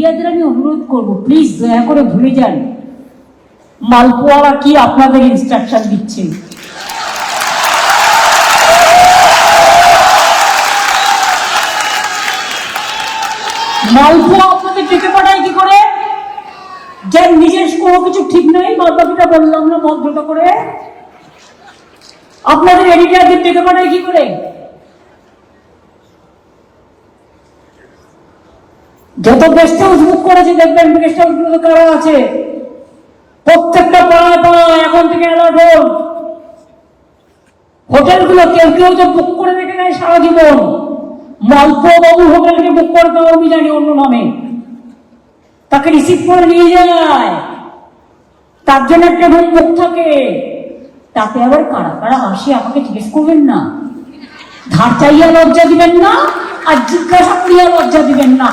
মিডিয়াদের আমি অনুরোধ করব, প্লিজ দয়া করে ভুলে যান মালপোয়ারা কি আপনাদের ইনস্ট্রাকশন দিচ্ছে। মালপোয়া আপনাদের ডেকে পাঠায় কি করে? যার নিজের কোনো কিছু ঠিক নেই, বাদবাকিটা বললাম না ভদ্রতা করে। আপনাদের এডিটরদের ডেকে পাঠায় কি করে? যত গেস্ট হাউস বুক করেছে দেখবেন, গেস্ট হাউস গুলো কারা আছে, প্রত্যেকটা পাড়ায় পাড়ায় এখন থেকে অ্যালার্ট হন। হোটেলগুলো কেউ কেউ তো বুক করে রেখে নেয় সারা জীবন। মালপোয়া বাবু হোটেলকে বুক করে দেওয়া আমি জানি অন্য নামে, তাকে রিসিভ করে নিয়ে যায়, তার জন্য একটা রুম বুক থাকে। তাতে আবার কারা কারা আসে আমাকে জিজ্ঞেস করবেন না, ধার চাইয়া লজ্জা দিবেন না, আর জিজ্ঞাসা করিয়া লজ্জা দিবেন না।